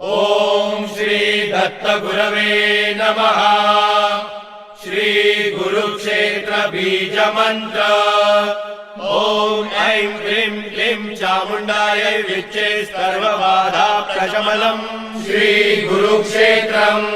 ओम श्री दत्तगुरवे नमः। श्री गुरुक्षेत्र बीज मंत्र। ओम ऐं ह्रीं क्लीं चामुंडायै विच्चे सर्वबाधा प्रशमनम्। श्री गुरुक्षेत्रम्।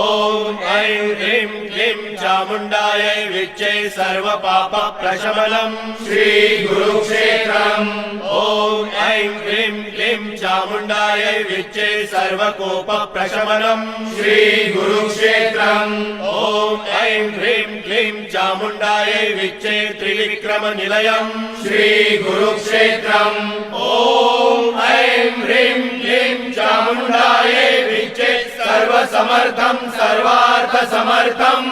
ओम ऐं ह्रीं क्लीं चामुंडायै विच्चे सर्वपाप प्रशमनम्। श्री गुरुक्षेत्रम्। ओम ऐं ह्रीं क्लीं चामुंडायै विच्चे सर्वकोप प्रशमनम्। श्री गुरुक्षेत्रम्। ओम ऐं ह्रीं क्लीं चामुंडायै विच्चे त्रिविक्रम निलयम्। श्री गुरुक्षेत्रम्। ओम ऐं ह्रीं क्लीं चामुंडायै विच्चे सर्वसमर्थं सर्वार्थ समर्थम्।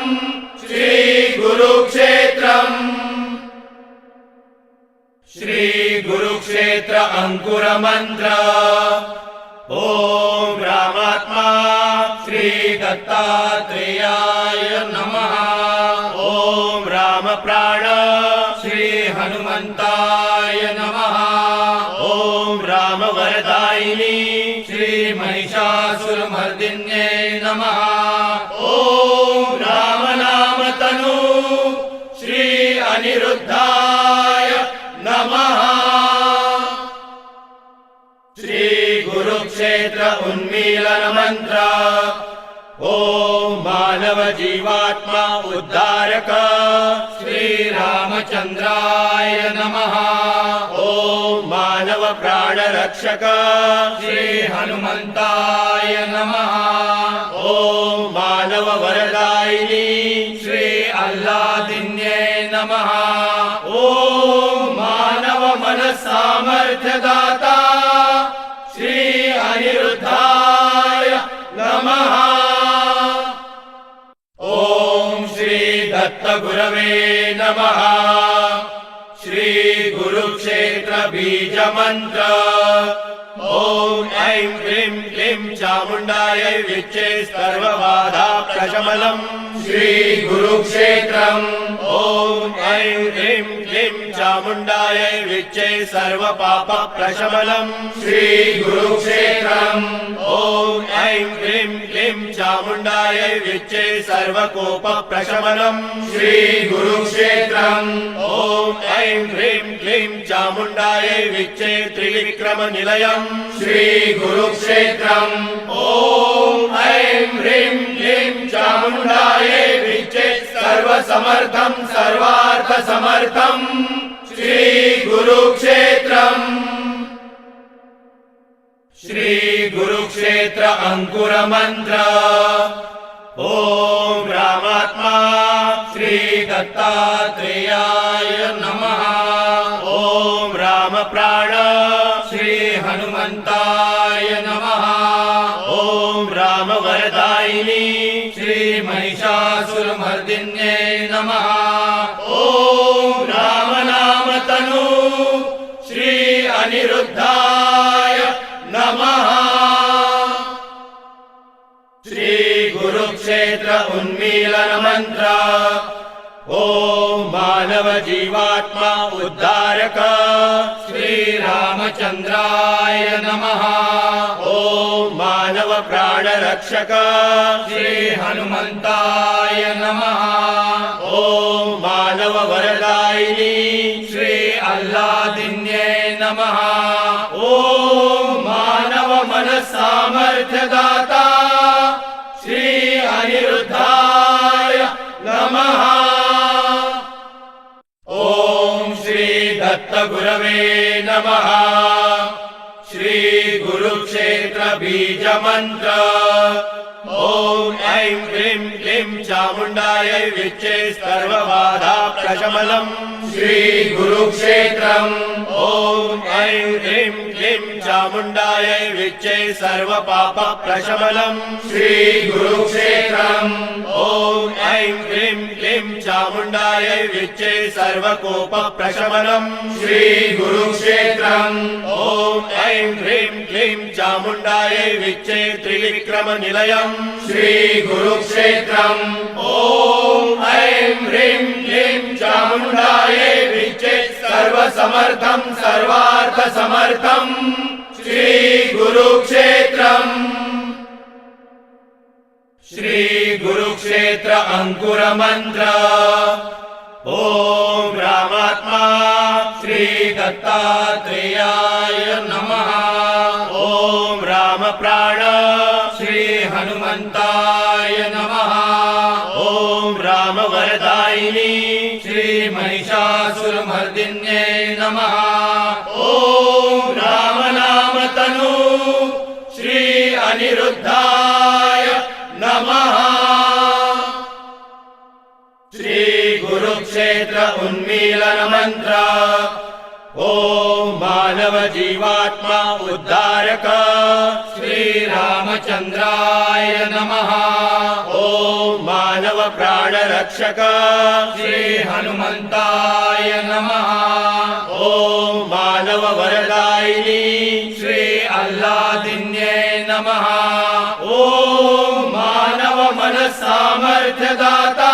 श्री गुरुक्षेत्रम्। श्री गुरुक्षेत्र अंकुर मंत्र। ओम रामात्मा श्री दत्तात्रेयाय नमः। ओम राम प्राण श्री हनुमंताय नमः। ओम राम वरदायिनी श्री महिषासुरमर्दिन्ये नमः। ओम राम नाम तनु श्री अनिरुद्धाय नमः। श्री गुरुक्षेत्र उन्मीलन मंत्र। ओम मानव जीवात्मा उद्धारक श्री रामचंद्राय नमः। ओम मानव प्राण रक्षक श्री हनुमंताय नमः। ओम मानव वरदायिनी श्री अल्लादिन्ये नमः। ओम मानव मन सामर्थ्य दाता श्री अनिरुद्धाय नमः। ओम श्री दत्तगुरवे नमः। श्री गुरुक्षेत्र बीज मंत्र। ओम ऐं ह्रीं क्लीं चामुंडायै विच्चे सर्वबाधा प्रशमनम्। श्री गुरुक्षेत्रम्। ओम ऐं ह्रीं क्लीं चामुंडायै विच्चे सर्वपाप प्रशमनम्। श्री गुरुक्षेत्रम्। ओम ऐं ह्रीं क्लीं चामुंडायै विच्चे सर्वकोप प्रशमनम्। श्री गुरुक्षेत्रम्। ओम ऐं ह्रीं क्लीं चामुंडायै विच्चे त्रिविक्रम निलयम्। श्री गुरुक्षेत्रम्। ओम ऐं ह्रीं क्लीं चामुंडायै विच्चे सर्वसमर्थं सर्वार्थ समर्थम्। श्री गुरुक्षेत्रम्। श्री गुरुक्षेत्र अंकुर मंत्र। ओम रामात्मा श्री दत्तात्रेयाय नमः। ओम राम प्राण श्री हनुमंताय नमः। ओम राम वरदायिनी श्री महिषासुरमर्दिन्ये नमः। ओम राम नाम तनु श्री अनिरुद्धाय नमः। श्री गुरुक्षेत्र उन्मीलन मंत्र। ओम मानव जीवात्मा उद्धारक श्री रामचंद्राय नमः। ओम मानव प्राण रक्षक श्री हनुमंताय नमः। ओम मानव वरदायिनी श्री अल्लादिन्ये नमः। ओम मानव मन सामर्थ्य दाता श्री अनिरुद्धाय नमः। ओम श्री दत्तगुरवे नमः। श्री गुरुक्षेत्र बीज मंत्र। ओम ऐं ह्रीं क्लीं चामुंडायै विच्चे सर्वबाधा प्रशमनम्। श्री गुरुक्षेत्रम्। ओम ऐं ह्रीं क्लीं चामुंडायै विच्चे सर्वपाप प्रशमनम्। श्री गुरुक्षेत्रम्। ओम ऐं ह्रीं क्लीं चामुंडायै विच्चे सर्वकोप प्रशमनम्। श्री गुरुक्षेत्रम्। ओम ऐं ह्रीं क्लीं चामुंडायै विच्चे त्रिविक्रम निलयम्। श्री गुरुक्षेत्रम्। ओम ऐं ह्रीं क्लीं चामुंडायै विच्चे सर्वसमर्थं सर्वार्थ समर्थम्। श्री गुरुक्षेत्रम्। कुरुक्षेत्र अंकुर मंत्र ओम रामात्मा श्री दत्तात्रेयाय नमः ओम राम प्राण श्री हनुमंताय नमः ओम राम वरदायिनी श्री महिषासुरमर्दिन्ये नमः ओम राम नाम तनु श्री अनिरुद्धाय नमः श्री कुरुक्षेत्र उन्मीलन मंत्र ओम मानव जीवात्मा उद्धारक श्री रामचंद्राय नमः ओम मानव प्राण रक्षक श्री हनुमंताय नमः ओम मानव वरदायिनी श्री अल्लादिन्ये नमः ओम मानव मन सामर्थ्य दाता